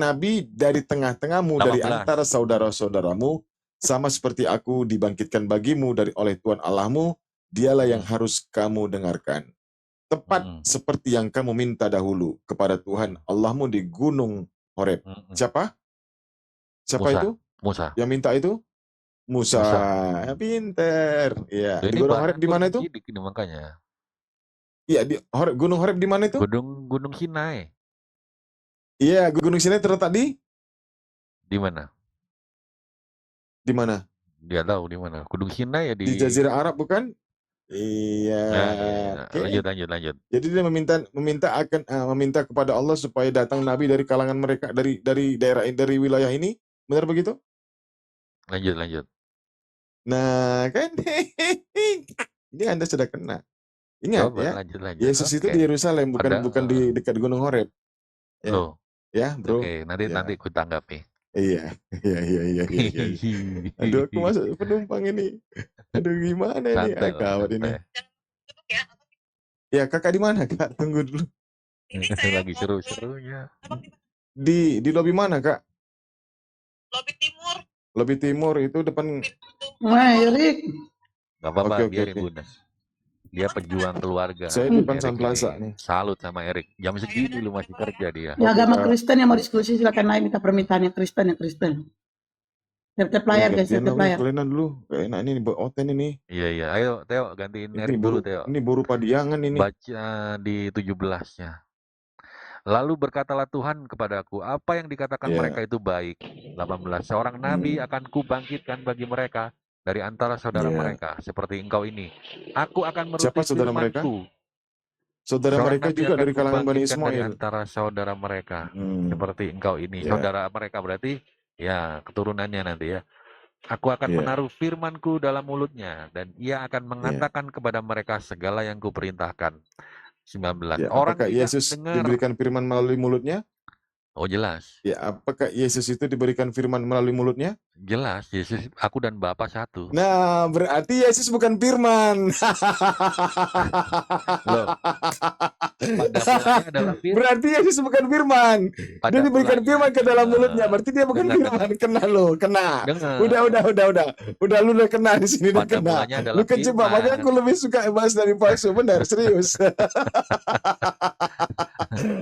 Nabi dari tengah-tengahmu, dari 18. antara saudara-saudaramu, sama seperti aku dibangkitkan bagimu oleh Tuhan Allahmu, dialah yang harus kamu dengarkan. Tepat seperti yang kamu minta dahulu kepada Tuhan Allahmu di Gunung Horeb. Siapa? Siapa Musa. itu? Musa. Yang minta itu? Musa. Pinter. Ya, di Gunung Horeb di mana itu? Ini makanya. Iya, di Gunung Horeb di mana itu? Gunung Sinai. Iya, Gunung Sinai terletak di mana? Di mana? Dia tahu di mana. Gunung Sinai ya di Jazirah Arab bukan? Iya. Nah, Okay. Lanjut. Jadi dia meminta kepada Allah supaya datang nabi dari kalangan mereka dari wilayah ini. Benar begitu? Lanjut. Nah, kan ini Anda sudah kena. Ingat. Coba, ya. Lanjut. Yesus itu di Yerusalem, bukan di dekat Gunung Horeb. Ya. Loh. Ya, bro. Oke, nanti ku tanggapi. Iya. Aduh, aku masuk penumpang ini. Aduh, gimana ini? Gawat ini. Ya, kakak di mana, Kak? Tunggu dulu. Ini saya lagi seru-serunya. Di lobi mana, Kak? Lobi timur. Lobi timur itu depan. Wah, Erik. Gak apa-apa, Oke. biarin Bunda. Dia pejuang keluarga. Saya di depan Sun Plaza nih. Salut sama Erik. Jam segini lu masih kerja dia. Ya, agama Kristen yang mau diskusi silakan naik, minta permintaannya Kristen. Tap layar guys, tap layar. Kalian dulu. Enak ini oten ini. Iya. Ayo Teo, gantiin Erik dulu Teo. Ini baru padiangan ini. Baca di 17-nya. Lalu berkatalah Tuhan kepadaku, apa yang dikatakan mereka itu baik. 18. Seorang nabi akan kubangkitkan bagi mereka dari antara saudara mereka, seperti engkau ini. Aku akan menuruti firman-Ku. Saudara mereka juga dari kalangan Bani Ismail. Dari antara saudara mereka, seperti engkau ini. Saudara mereka berarti, ya keturunannya nanti ya. Aku akan menaruh firman-Ku dalam mulutnya, dan ia akan mengatakan kepada mereka segala yang kuperintahkan. 19. Apakah Yesus diberikan firman melalui mulutnya? Oh, jelas. Ya, apakah Yesus itu diberikan firman melalui mulutnya? Jelas, Yesus, aku dan Bapa satu. Nah, berarti Yesus bukan firman. Loh, berarti Yesus bukan firman. Dia diberikan firman ke dalam mulutnya. Berarti dia bukan firman. Kena lo, kena. Udah lu udah kena di sini, udah kena. Lu kejebak, makanya aku lebih suka bahas dari palsu. Benar, serius.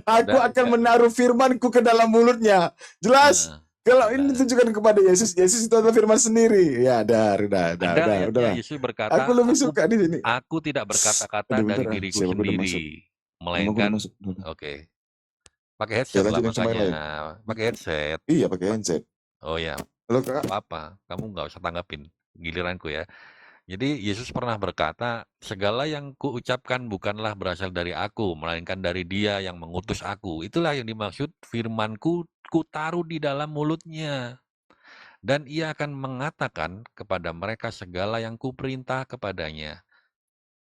Aku akan menaruh firman-Ku ke dalam mulutnya. Jelas? Kalau ini ditujukan kepada Yesus itu adalah firman sendiri. Ya, udah. Yesus berkata, aku lebih suka di sini. Aku tidak berkata-kata dari diriku sendiri, melainkan Oke. Pakai headset lah makanya. Pakai headset. Iya, pakai headset. Oh ya. Halo, Kak. Apa? Kamu nggak usah tanggapin giliranku ya. Jadi Yesus pernah berkata, segala yang kuucapkan bukanlah berasal dari aku, melainkan dari Dia yang mengutus aku. Itulah yang dimaksud firman-Ku kutaruh di dalam mulutnya. Dan ia akan mengatakan kepada mereka segala yang kuperintah kepadanya.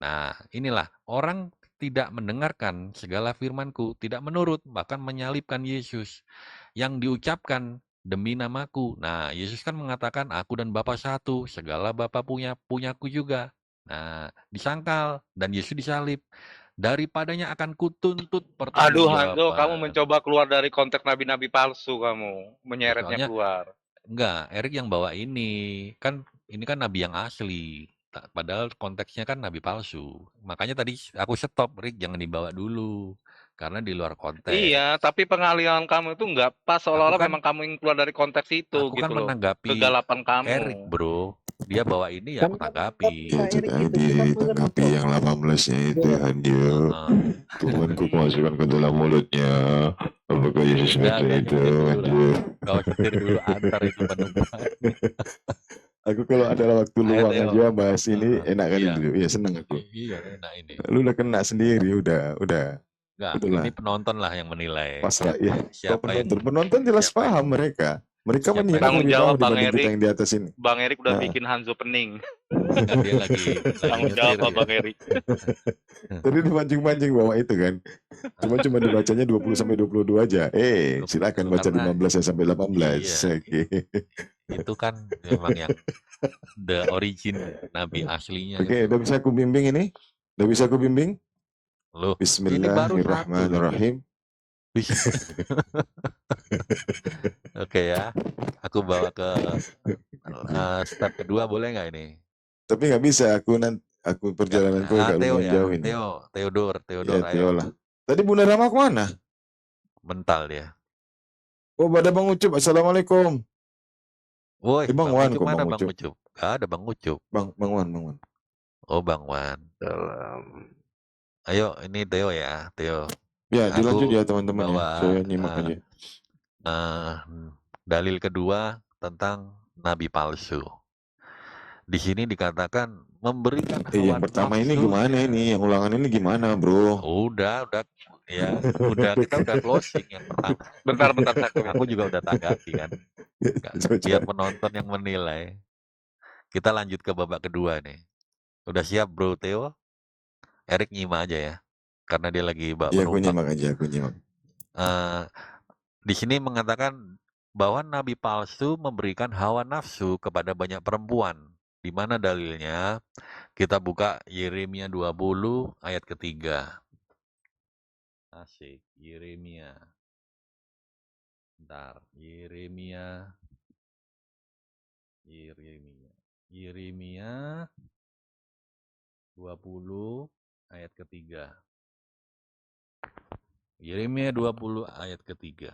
Nah, inilah orang tidak mendengarkan segala firman-Ku, tidak menurut, bahkan menyalibkan Yesus. Yang diucapkan demi namaku. Nah, Yesus kan mengatakan aku dan Bapa satu, segala Bapa punyaku juga. Nah, disangkal dan Yesus disalib. Daripadanya akan kutuntut pertanggungjawaban. Aduh, kamu mencoba keluar dari konteks nabi-nabi palsu kamu, menyeretnya keluar. Enggak, Erik yang bawa ini. Kan ini kan nabi yang asli. Padahal konteksnya kan nabi palsu. Makanya tadi aku stop, Rick, jangan dibawa dulu. Karena di luar konteks. Iya, tapi pengalihan kamu itu nggak pas, seolah-olah memang kamu ingin keluar dari konteks itu aku gitu kan loh. Menanggapi kegalapan kamu. Erik, bro. Dia bawa ini ya aku tanggapi. Ya, ditanggapi yang 18-nya itu hanya Tuhanku masukkan ke dalam mulutnya. Apakah Yesus itu? Kau setir dulu antar itu penumpang. Aku kalau ada waktu luang aja bahas ini enak kan dulu. Iya, senang aku. Iya, enak ini. Lu udah kena sendiri, udah. Enggak, ini penonton lah yang menilai. Pasrah, ya. Siapa penonton jelas paham mereka. Mereka menilai tanggung jawab Bang Erik yang di atas ini. Bang Erik udah bikin Hanzo pening. Dia lagi tanggung jawab Bang Erik. Tadi dipancing-pancing bawa itu kan. Cuma dibacanya 20 sampai 22 aja. Silakan baca 15 sampai 18. Oke. Itu kan memang yang the origin nabi aslinya. Oke, udah bisa aku bimbing. Loh, Bismillahirrahmanirrahim. Wih. Oke ya, aku bawa ke step kedua, boleh nggak ini? Tapi nggak bisa, aku perjalananku agak Theo lumayan ya, jauh ini. Theodor, Ya, Theo ayo. lah. Tadi Bunda Rama kemana? Mental dia. Oh, ada Bang Ucup. Assalamualaikum. Woi, Bang Bang Wan Ucup kok, mana Bang Bang Ucup? Ucup? Gak ada Bang Ucup. Bang Wan. Oh, Bang Wan. Ayo, ini Theo ya, Theo. Ya, Aku dilanjut ya teman-teman ya. bawa Saya nyimak aja. dalil kedua tentang nabi palsu. Di sini dikatakan memberikan hawa Yang pertama ini nafsunya. gimana ini? Yang ulangan ini gimana, bro? Udah ya, kita udah closing yang pertama. Bentar Aku juga udah tanggapi kan. Biar penonton yang menilai. Kita lanjut ke babak kedua nih. Udah siap bro Theo? Erik nyimak aja ya. Karena dia lagi Iya, aku nyimak aja, aku nyimak. Di sini mengatakan bahwa nabi palsu memberikan hawa nafsu kepada banyak perempuan. Di mana dalilnya? Kita buka Yeremia 20 ayat ketiga. Asik, Yeremia. Bentar, Yeremia 20 ayat ketiga. Yeremia 20 ayat ketiga.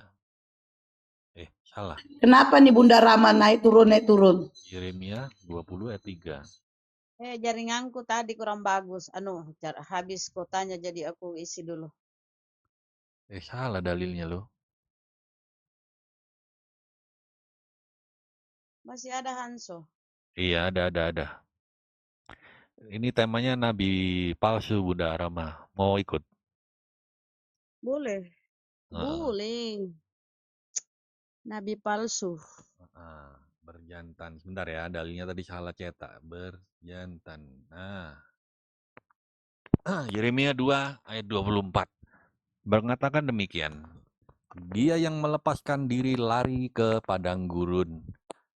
Salah. Kenapa nih Bunda Rama naik turun? Yeremia 20 ayat 3. Jaringanku tadi kurang bagus. Habis kotanya jadi aku isi dulu. Salah dalilnya loh. Masih ada Hanso. Iya, ada. Ini temanya nabi palsu Bunda Rama. Mau ikut? Boleh. Boleh. Nabi palsu. Berjantan. Sebentar ya, dalilnya tadi salah cetak. Berjantan. Yeremia 2 ayat 24. Mengatakan demikian. Dia yang melepaskan diri lari ke padang gurun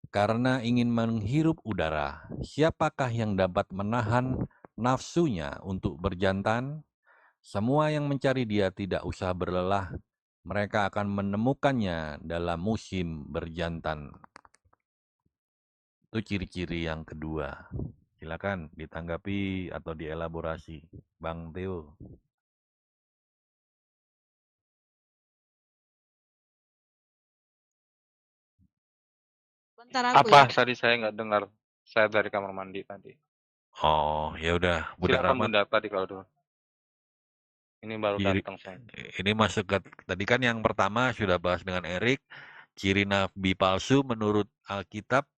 karena ingin menghirup udara. Siapakah yang dapat menahan nafsunya untuk berjantan? Semua yang mencari dia tidak usah berlelah. Mereka akan menemukannya dalam musim berjantan. Itu ciri-ciri yang kedua. Silakan ditanggapi atau dielaborasi, Bang Theo. Bentar aku Apa ya. tadi saya nggak dengar? Saya dari kamar mandi tadi. Oh, ya udah. Bunda Silakan Rama. Bunda tadi kalau dulu. Ini baru datang saya. Ini masuk ke tadi kan yang pertama sudah bahas dengan Erik. Ciri nabi palsu menurut Alkitab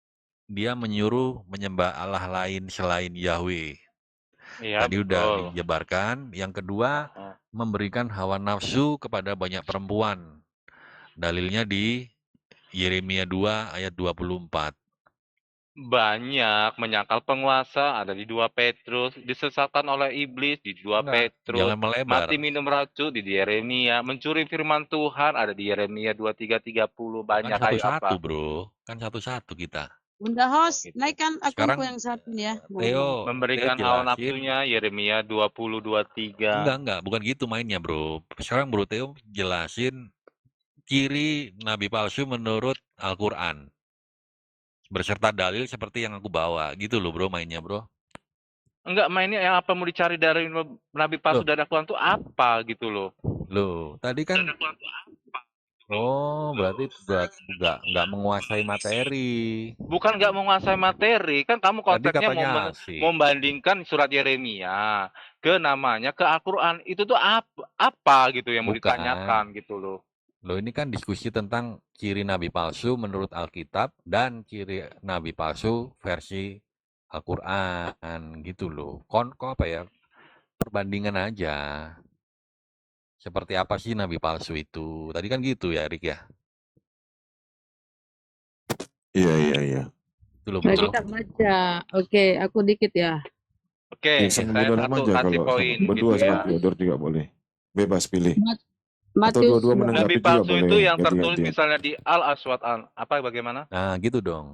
dia menyuruh menyembah Allah lain selain Yahweh. Iya, Tadi udah dijabarkan. Yang kedua, memberikan hawa nafsu kepada banyak perempuan. Dalilnya di Yeremia 2 ayat 24. Banyak menyangkal penguasa ada di 2 Petrus, disesatkan oleh iblis di 2 Petrus, Jangan melebar. mati minum racun di Yeremia, mencuri firman Tuhan ada di Yeremia 23:30, banyak Kan kayak satu-satu, apa. Bro. Kan satu-satu kita. Bunda host, gitu. naikkan akunku yang satu ya. Theo Memberikan hawa nafsunya Yeremia 20:23. Enggak, bukan gitu mainnya, Bro. Sekarang Bro Theo jelasin ciri nabi palsu menurut Al-Qur'an. Berserta dalil seperti yang aku bawa, gitu loh, Bro, mainnya, Bro. Enggak, mainnya yang apa mau dicari dari nabi palsu dari Al-Quran itu apa gitu loh. Loh, tadi kan berarti nggak menguasai materi. Bukan nggak menguasai materi, kan kamu konteksnya membandingkan surat Yeremia ke namanya ke Al-Quran. Itu tuh apa gitu yang mau ditanyakan gitu loh. Loh, ini kan diskusi tentang ciri nabi palsu menurut Alkitab dan ciri nabi palsu versi Al-Quran gitu loh. Apa ya? Perbandingan aja. Seperti apa sih nabi palsu itu? Tadi kan gitu ya, Erik ya? Iya. Itu loh, Bro. Kita baca. Oke, aku dikit ya. Oke, saya satu kasih poin berdua gitu sama Theodor juga boleh. Bebas pilih. Atau Matius dua-dua menanggapi nabi juga palsu boleh. itu yang tertulis misalnya di Al-Aswad apa bagaimana? Nah, gitu dong.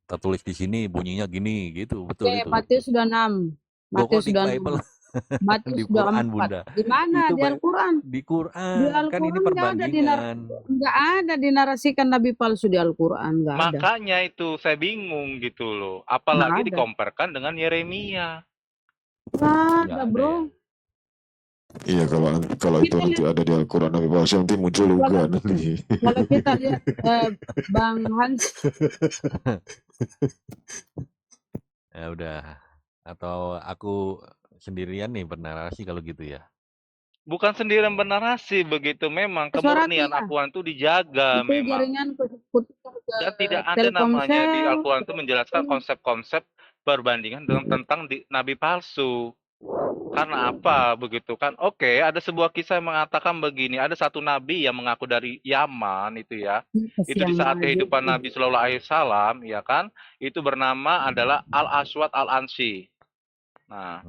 Tertulis di sini bunyinya gini gitu, betul itu. Matius sudah 6. Matius sudah 6. Matius Di Quran 24. Bunda. Di mana? Itu Di Al-Quran. di Di Quran. Kan ini Al-Quran nggak ada perbandingan. nggak ada dinarasikan nabi palsu di Al-Quran, nggak ada. Makanya itu saya bingung gitu loh. Nggak Apalagi ada. dikomparkan dengan Yeremia. Nggak ada, Nggak ada bro. ya. Iya, kalau itu Kita nanti lihat ada di Al-Quran Nabi palsu nanti muncul juga kalau nanti. kalau kita lihat Bang Hans, Ya udah. Atau aku sendirian nih bernarasi kalau gitu ya. Bukan sendirian bernarasi begitu, memang suara kemurnian dia Al-Quran itu dijaga itu memang. jaringan putar ke Dan tidak ada namanya di Telkomsel. Al-Quran itu menjelaskan konsep-konsep perbandingan tentang nabi palsu. Karena apa begitu kan? Oke, ada sebuah kisah yang mengatakan begini, ada satu nabi yang mengaku dari Yaman itu ya. Itu di Kasihan saat aja kehidupan itu. Nabi Shallallahu Alaihi Wasallam, ya kan? Itu bernama adalah Al-Aswad Al-Ansi. Nah,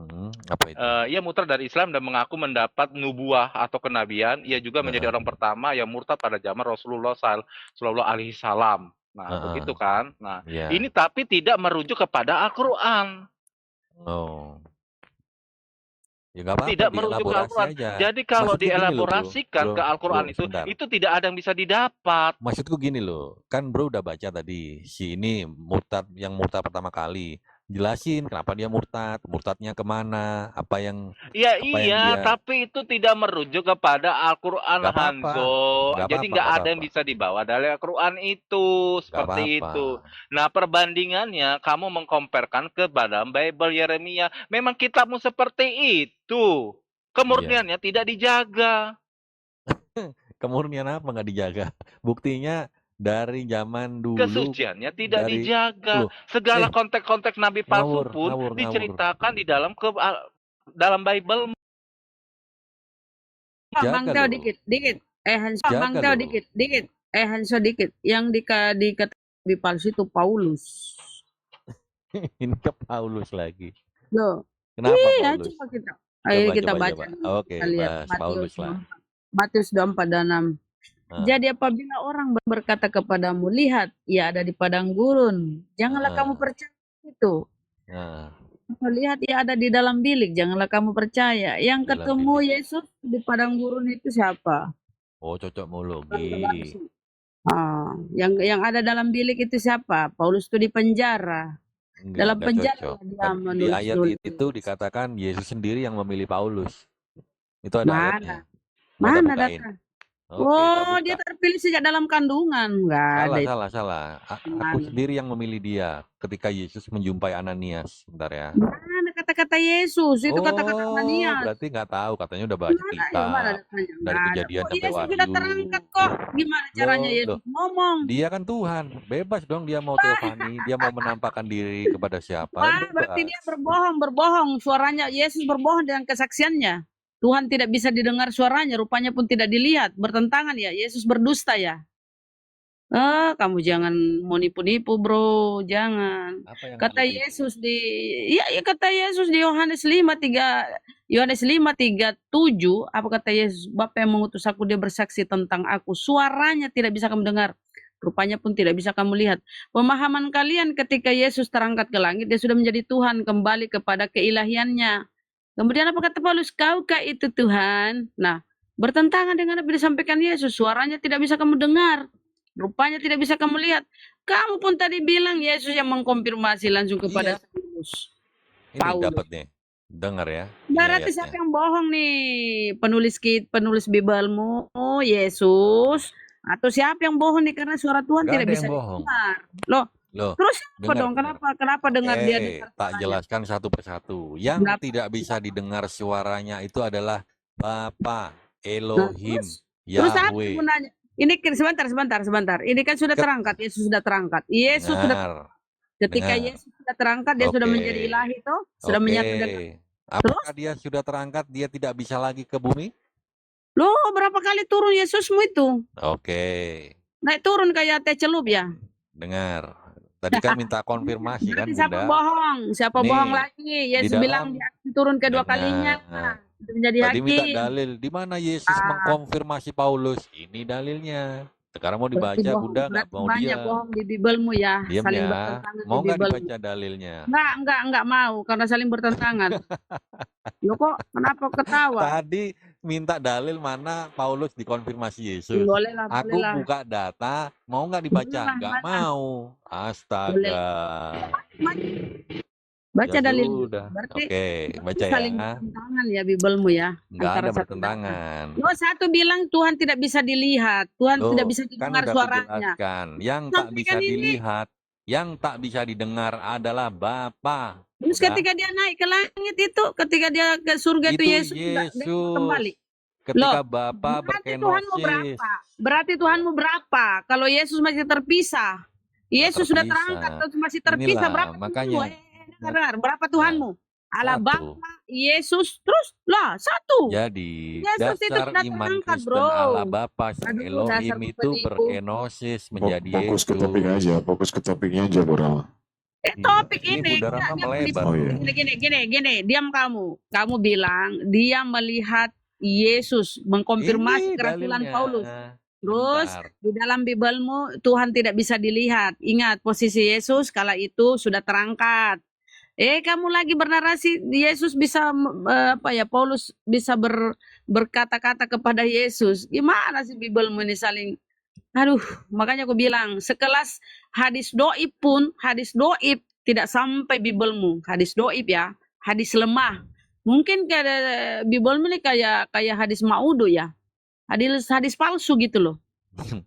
Apa itu? ia murtad dari Islam dan mengaku mendapat nubuah atau kenabian. Ia juga menjadi orang pertama yang murtad pada zaman Rasulullah Shallallahu Alaihi Wasallam. Nah, begitu kan? Nah, Ya. ini tapi tidak merujuk kepada Al-Quran. Oh. Ya nggak apa-apa, Tidak merujuk ke dielaborasi Al-Quran. aja. Jadi kalau Maksudku gini loh, bro. dielaborasikan Bro, ke Al-Quran bro, itu sebentar. itu tidak ada yang bisa didapat. Maksudku gini loh, kan bro udah baca tadi, si ini murtad, yang murtad pertama kali. Jelasin kenapa dia murtad, murtadnya kemana, apa yang Ya apa yang iya, dia... tapi itu tidak merujuk kepada Al-Quran, Nggak apa-apa, Hanzo. nggak Jadi apa-apa, nggak nggak ada yang apa-apa. bisa dibawa dari Al-Quran itu, Nggak seperti apa-apa. itu. Nah, perbandingannya kamu mengkomparkan ke dalam Bible Yeremia. Memang kitabmu seperti itu. Kemurniannya tidak dijaga. Kemurnian apa nggak dijaga? Buktinya dari zaman dulu, Kesuciannya tidak dari dijaga. loh, Segala konteks-konteks nabi palsu ngawur, pun ngawur. diceritakan di dalam dalam Bible. Bang Jaga Teo loh. dikit. Hanso, Jaga Bang Teo loh. dikit. Hanso dikit. Yang nabi palsu itu Paulus. Ini ke Paulus lagi. Loh. Kenapa Iya, Paulus? coba kita. Ayo kita Coba. baca. Oke, Kita lihat bahas Paulus lah. Matius 24 dan 6. Jadi apabila orang berkata kepadamu, lihat, ia ada di padang gurun, janganlah kamu percaya itu. Lihat, ia ada di dalam bilik, janganlah kamu percaya. Yang ketemu Yesus di padang gurun itu siapa? Oh, cocokmologi. Yang ada dalam bilik itu siapa? Paulus itu di penjara. Dalam penjara dia menulis. Di ayat itu dikatakan Yesus sendiri yang memilih Paulus. Itu ada ayatnya. Mana data? Dia terpilih sejak dalam kandungan. Salah. Aku sendiri yang memilih dia ketika Yesus menjumpai Ananias. Bentar ya. Mana kata-kata Yesus? Itu kata-kata Ananias. Berarti nggak tahu. Katanya udah baca kitab. Dari Kejadian sampai Yesus Wahyu. sudah terangkat kok. Gimana caranya Yesus ngomong? Dia kan Tuhan. Bebas dong dia mau teofani. Dia mau menampakkan diri kepada siapa. Berarti dia berbohong. Suaranya Yesus berbohong dengan kesaksiannya. Tuhan tidak bisa didengar suaranya, rupanya pun tidak dilihat. Bertentangan ya, Yesus berdusta ya. Kamu jangan mau nipu-nipu, bro, jangan. Kata Yesus kata Yesus di Yohanes 5:37, apa kata Yesus? Bapa yang mengutus aku, dia bersaksi tentang aku. Suaranya tidak bisa kamu dengar, rupanya pun tidak bisa kamu lihat. Pemahaman kalian ketika Yesus terangkat ke langit, dia sudah menjadi Tuhan, kembali kepada keilahiannya. Kemudian apa kata Paulus? Kaukah itu Tuhan? Nah, bertentangan dengan apa yang disampaikan Yesus. Suaranya tidak bisa kamu dengar. Rupanya tidak bisa kamu lihat. Kamu pun tadi bilang Yesus yang mengkonfirmasi langsung kepada Paulus. Ini dapat nih. Dengar ya. Berarti siapa yang bohong nih? Penulis Biblemu, Yesus. Atau siapa yang bohong nih? Karena suara Tuhan tidak bisa didengar. Loh, terus apa dong? Kenapa dengar dia? Tak jelaskan satu persatu. Yang tidak bisa didengar suaranya itu adalah Bapa, Elohim, Yahweh. Terus apa gunanya? Ini sebentar. Ini kan sudah terangkat. Yesus sudah terangkat. Ketika Yesus sudah terangkat, dia sudah menjadi ilahi toh, sudah menyatu dengan. Apakah dia sudah terangkat? Dia tidak bisa lagi ke bumi? Loh, berapa kali turun Yesusmu itu? Naik turun kayak teh celup ya? Dengar. Tadi kan minta konfirmasi kan, Bunda. Siapa bohong? Siapa bohong lagi? Yesus bilang dia turun kedua kalinya. Menjadi tadi hakim. Minta dalil. Di mana Yesus mengkonfirmasi Paulus? Ini dalilnya. Sekarang mau Berarti dibaca, bohong, Bunda nggak berarti mau banyak diam. bohong di Bibelmu ya, Diam saling ya. bertentangan di Mau nggak Bibelmu. dibaca dalilnya? Enggak mau karena saling bertentangan. Loh kok kenapa ketawa? Tadi minta dalil mana Paulus dikonfirmasi Yesus. Boleh lah, boleh Aku lah. buka data, mau nggak Boleh dibaca? lah, Nggak mana? mau. Boleh. Astaga. Baca Ya dalilnya. sudah. Berarti Oke, baca saling ya. bertentangan ya Bibelmu ya. Nggak Antara ada satu data. bertentangan. Loh, satu bilang Tuhan tidak bisa dilihat, Tuhan tidak Loh, bisa kan didengar udah suaranya. kujelaskan. Yang tak bisa Sampaikan ini. dilihat, yang tak bisa didengar adalah Bapa. Terus Udah. ketika dia naik ke langit itu, ketika dia ke surga itu Yesus tidak kembali. Ketika Loh, Bapa berarti Tuhanmu berkenosis. berapa? Berarti Tuhanmu berapa? Kalau Yesus masih terpisah, Yesus sudah terpisah. terangkat terus masih terpisah. Inilah, Berapa makanya. dengar, berapa Tuhanmu? Allah Satu. Bapa, Yesus, terus lah satu. Jadi Yesus itu dasar sudah iman terangkat, Kristen bro. Allah Bapa Aduh, Elohim dasar itu penipu. berkenosis menjadi Fokus ke Yesus. topik aja, fokus ke topiknya aja, Bro. Topik Ini ini, Bunda Rama melebar. Oh, iya. gini, diam kamu. Kamu bilang dia melihat Yesus mengkonfirmasi Ini kerasulan dalilnya. Paulus. Terus Bentar. di dalam Bibelmu Tuhan tidak bisa dilihat. Ingat posisi Yesus kala itu sudah terangkat. Kamu lagi bernarasi Yesus bisa Paulus bisa berkata-kata kepada Yesus. Gimana sih Bibelmu ini saling. Aduh, makanya aku bilang sekelas hadis doib pun, hadis doib tidak sampai Bibelmu. Hadis doib ya, hadis lemah. Mungkin kayak Bibelmu ini kayak hadis maudu ya. Hadis palsu gitu loh.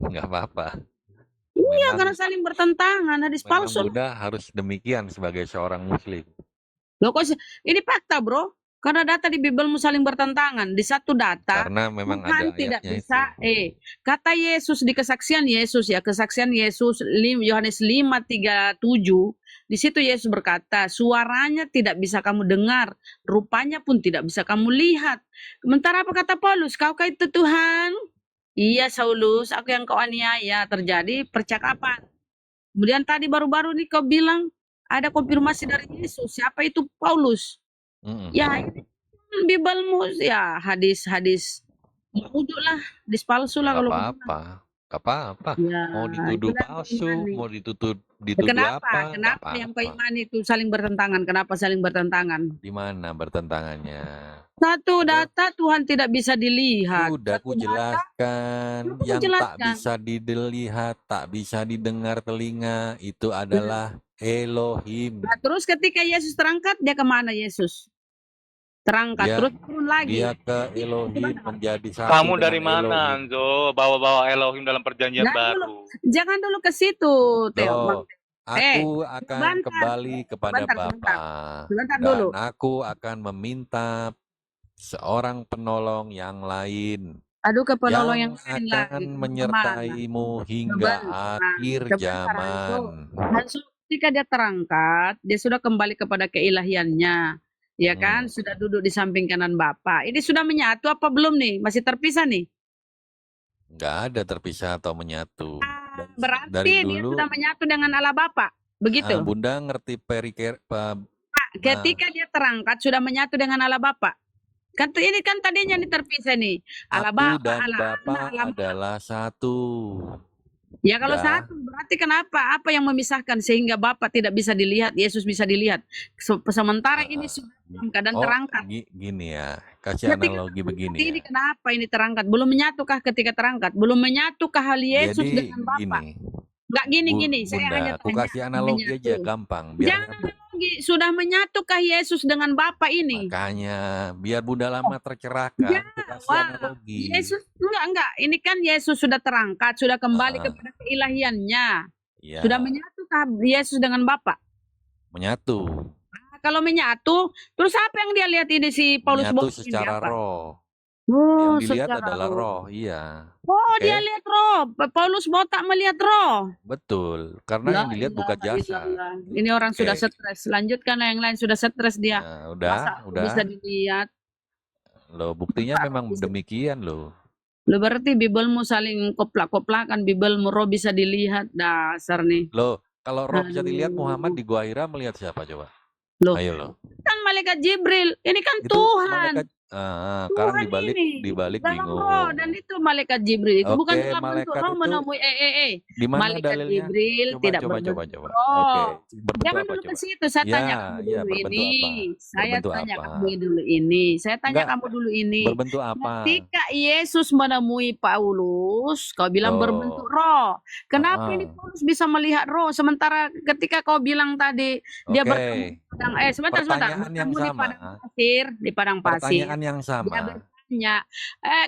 Nggak apa-apa. Iya, karena saling bertentangan, hadis Memang palsu. Bunda harus demikian sebagai seorang muslim. Loh, kok ini fakta, Bro. Karena data di Bibelmu saling bertentangan. Di satu data Karena memang Tuhan ada tidak ayatnya bisa. itu. Kata Yesus di kesaksian Yesus ya, kesaksian Yesus Yohanes 5:37. Di situ Yesus berkata, suaranya tidak bisa kamu dengar, rupanya pun tidak bisa kamu lihat. Sementara apa kata Paulus? Kaukah itu Tuhan? Iya Saulus, aku yang kau aniaya. Terjadi percakapan. Kemudian tadi baru-baru nih kau bilang ada konfirmasi dari Yesus. Siapa itu Paulus? Ya ini Bibelmu ya hadis maudu lah, hadis palsu lah Nggak kalau apa-apa. ya, Mau dituduh itulah palsu, imani. mau dituduh Kenapa? apa? Kenapa nggak yang kau apa-apa. imani itu saling bertentangan? Kenapa saling bertentangan? Di mana bertentangannya? Satu data Tuhan tidak bisa dilihat. Sudah Satu ku data jelaskan, Sudah yang tak kujelaskan. bisa dilihat, tak bisa didengar telinga, itu adalah Elohim. Nah, terus ketika Yesus terangkat, dia kemana Yesus? Terangkat, Dia- terus turun lagi. Dia ke Elohim menjadi satu Kamu dengan dari mana, Elohim. Anzo? Bawa-bawa Elohim dalam perjanjian Jangan baru. Jangan dulu ke situ, Theo. Loh, aku akan sebentar, kembali kepada sebentar, Bapa. Sebentar Dan dulu. aku akan meminta seorang penolong yang lain Aduh, ke penolong yang lain yang lagi. akan menyertaimu hingga akhir Sebentar, zaman. Langsung ketika dia terangkat, dia sudah kembali kepada keilahiannya. Ya kan, sudah duduk di samping kanan Bapa. Ini sudah menyatu apa belum nih? Masih terpisah nih? Nggak ada terpisah atau menyatu. Berarti Dari dia dulu, sudah menyatu dengan Allah Bapa. Begitu. Bunda ngerti Ketika dia terangkat sudah menyatu dengan Allah Bapa. Kan ini kan tadinya nih terpisah nih. Allah aku Bapa, dan Allah Bapa Anak, Allah adalah satu. Ya kalau Udah. satu berarti kenapa? Apa yang memisahkan sehingga Bapa tidak bisa dilihat, Yesus bisa dilihat. Sementara ini sudah dalam keadaan terangkat. Gini ya, kasih analogi begini Ini ya. kenapa ini terangkat? Belum menyatukah ketika terangkat? Belum menyatukah hal Yesus Jadi dengan Bapa? gini, Enggak gini. Saya Bunda, hanya aku tanya. kasih analogi menyatu. aja gampang. Biar Jangan analogi. Sudah menyatukah Yesus dengan Bapa ini? makanya biar Bunda Lama tercerahkan, Ya, aku kasih wah, analogi. Yesus enggak. Ini kan Yesus sudah terangkat, sudah kembali kepada keilahiannya. Ya, Sudah menyatukah Yesus dengan Bapa? menyatu. Nah, kalau menyatu, terus apa yang dia lihat ini si Paulus Menyatu Bohong ini secara apa? roh. Oh, Yang dilihat secara adalah roh, iya. Oh, Oke. dia lihat roh. Paulus botak melihat roh. Betul, karena yang dilihat bukan jasad. Ini orang sudah Oke. stres. Lanjutkan yang lain sudah stres dia. Nah, Masa udah. bisa dilihat. Loh, buktinya memang demikian loh. Lo berarti Bibelmu saling koplak-koplakan. Bibelmu roh bisa dilihat. Dasar nih. Loh, kalau roh bisa dilihat, Aduh. Muhammad di Gua Hira melihat siapa coba? Loh. Ayo loh. Kan malaikat Jibril. Ini kan Itu Tuhan. Sekarang Tuhan dibalik ini dalam roh, dan bingung. itu malaikat Jibril itu bukan Oke, dalam bentuk malaikat roh itu menemui di mana malaikat dalilnya? Jibril Coba, tidak coba, coba, berbentuk coba. Oke, roh. berbentuk Jangan apa dulu ke coba? situ, saya tanya Ya, kamu ya, dulu berbentuk ini. apa? Saya Berbentuk tanya apa? kamu dulu ini. Saya tanya Enggak, kamu dulu ini. berbentuk apa? Ketika Yesus menemui Paulus, kau bilang berbentuk Oh, roh. Kenapa ini ah, Paulus bisa melihat roh? Sementara ketika kau bilang tadi dia bertemu oke. di padang, sebentar, Pertanyaan yang bertemu sama. di padang pasir. Pertanyaan yang Dia sama. bertanya,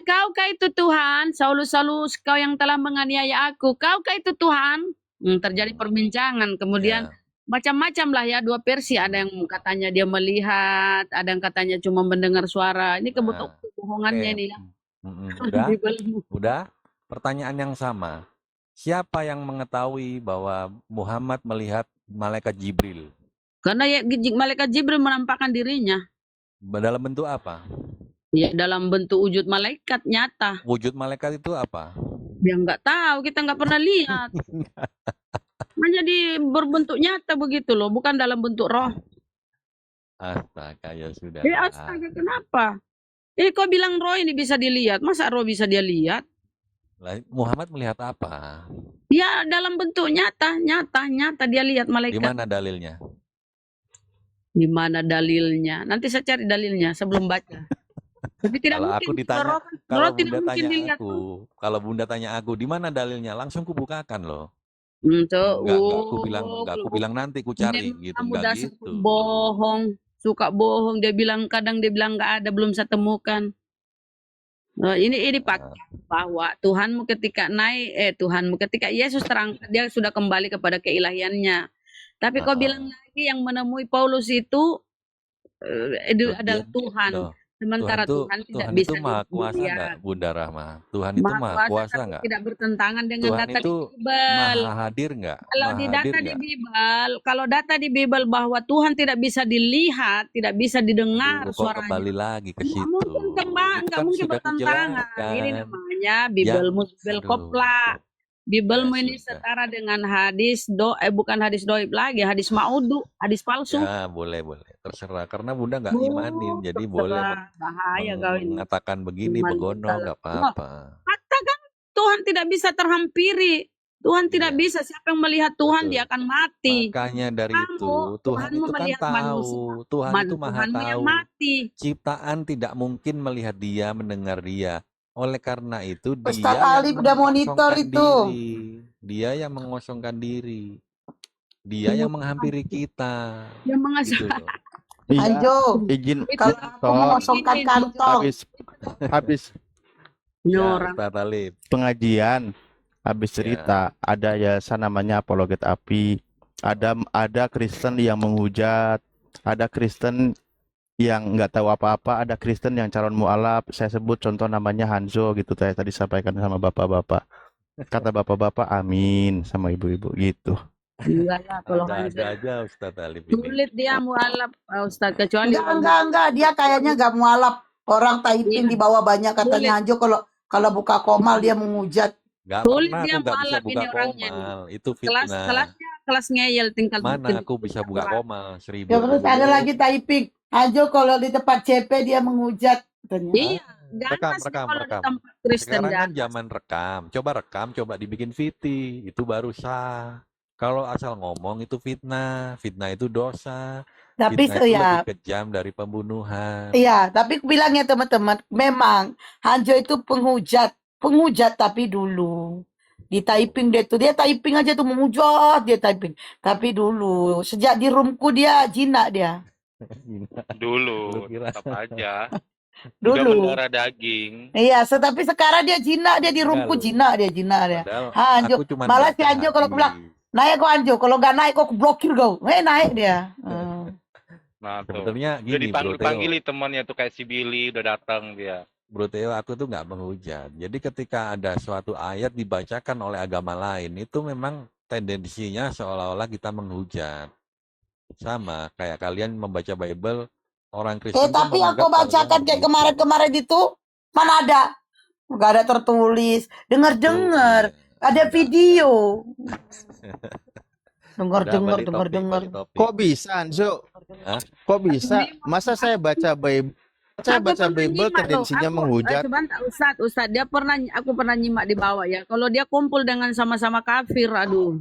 kaukah itu Tuhan? Saulus, kau yang telah menganiaya aku, kaukah itu Tuhan? Terjadi perbincangan, kemudian Ya. macam-macam lah ya, dua versi. Ada yang katanya dia melihat, ada yang katanya cuma mendengar suara. Ini Nah, kebohongannya oke. ini ya. Udah? Bibelmu. Udah? Pertanyaan yang sama. Siapa yang mengetahui bahwa Muhammad melihat malaikat Jibril? Karena ya, malaikat Jibril menampakkan dirinya. Dalam bentuk apa? Ya, dalam bentuk wujud malaikat nyata. Wujud malaikat itu apa? Dia nggak tahu, kita nggak pernah lihat. Menjadi berbentuk nyata begitu loh, bukan dalam bentuk roh. Astaga, ya sudah. Astaga, kenapa? Kau bilang roh ini bisa dilihat, masa roh bisa dia lihat? Muhammad melihat apa? Ya, dalam bentuk nyata dia lihat Di malaikat. mana dalilnya? Di mana dalilnya? Nanti saya cari dalilnya sebelum baca. Tapi tidak Kalau mungkin aku ditanya, roh kalau tidak Bunda mungkin tanya dilihat. kalau Bunda tanya aku, di mana dalilnya? Langsung kubukakan loh. Untuk Enggak aku bilang nanti ku cari gitu, kamu enggak dasar gitu. bohong, suka bohong. Kadang dia bilang nggak ada, belum saya temukan. Ini pakai bahwa Tuhanmu ketika ketika Yesus terangkat, dia sudah kembali kepada keilahiannya. Tapi kau bilang lagi yang menemui Paulus itu adalah Tuhan. Loh, Sementara Tuhan tidak bisa itu maha kuasa dilihat. enggak, Bunda Rahma? Tuhan itu maha kuasa tapi enggak? tidak bertentangan dengan Tuhan data itu di Bible. maha hadir enggak? Kalau di data di Bible, kalau data di Bible bahwa Tuhan tidak bisa dilihat, tidak bisa didengar Kok suaranya. kembali lagi ke situ? Nggak mungkin sudah bertentangan. kujelaskan. Ini namanya Bible kopla. Bible ini setara dengan hadis bukan hadis doib lagi, hadis maudu, hadis palsu. Ya, boleh. Terserah, karena Bunda nggak imanin, jadi boleh bahaya kau ini. mengatakan begini, begono, nggak apa-apa. Katakan Tuhan tidak bisa terhampiri. Tuhan tidak bisa. Siapa yang melihat Tuhan, Betul. dia akan mati. Makanya dari itu, Tuhan itu kan tahu. Tuhan itu maha tahu. Ciptaan tidak mungkin melihat dia, mendengar dia. Oleh karena itu, Ustaz Ali udah monitor itu. Dia yang mengosongkan diri. Dia yang menghampiri kita. Yang mengasah. Iya. Anjo, izin kalau aku mengosongkan kantong. Habis Ya, Ustaz Talib. pengajian, habis cerita ada yayasan namanya Apologet Api. Ada Kristen yang menghujat, ada Kristen yang nggak tahu apa-apa, ada Kristen yang calon mualaf. Saya sebut contoh namanya Hanzo gitu. Saya tadi sampaikan sama bapak-bapak. Kata bapak-bapak amin sama ibu-ibu gitu. Enggak lah, kalau Ada aja Ustaz Talib ini. sulit dia mualaf, Ustaz, kecuali Enggak. Dia kayaknya nggak mualaf. Orang Taiping di bawah banyak katanya Hanjo kalau buka komal dia menghujat. Nggak Sulit pernah dia aku nggak bisa mualaf buka ini orangnya. komal. Itu fitnah. Kelas ngeyel tinggal Mana aku bisa buka komal 1000. Ya terus ada lagi Taiping. Hanjo kalau di tempat CP dia menghujat katanya. Iya, ganas Rekam. kalau di tempat Kristen Sekarang kan ganas. zaman rekam. Coba dibikin VT, itu baru sah. Kalau asal ngomong itu fitnah itu dosa. Tapi Fitnah itu ya, lebih kejam dari pembunuhan. iya, tapi bilangnya teman-teman, memang Hanjo itu penghujat tapi dulu. Di Taiping dia Taiping aja tuh menghujat dia Taiping. Tapi dulu, sejak di roomku dia jinak dia. Dulu, Lu kira tetap aja. Udah Dulu. mendarah daging. Iya, tapi sekarang dia jinak dia di roomku Enggak, jinak dia. Padahal Hanjo, aku cuman malah si baca Hanjo kalau aku bilang, hadis. naik kok Hanjo, kalau nggak naik kok aku blokir kau. Naik dia. Nah tuh, Sebenarnya udah gini, Bro Theo. dipanggil temannya tuh kayak si Billy udah datang dia. Bro Theo, aku tuh nggak menghujat. Jadi ketika ada suatu ayat dibacakan oleh agama lain, itu memang tendensinya seolah-olah kita menghujat. Sama kayak kalian membaca Bible, orang Kristen tuh Tapi yang kau menganggap bacakan kalian kayak begitu. kemarin itu, mana ada? Nggak ada tertulis. Dengar-dengar. Ada video. Dengar-dengar. Kok bisa, Anzo? Hah? Kok bisa? Masa saya baca Saya Aku baca pernah Bible nyimak loh. tendensinya menghujat. Sebentar, Ustadz, aku pernah nyimak di bawah ya. Kalau dia kumpul dengan sama-sama kafir, aduh,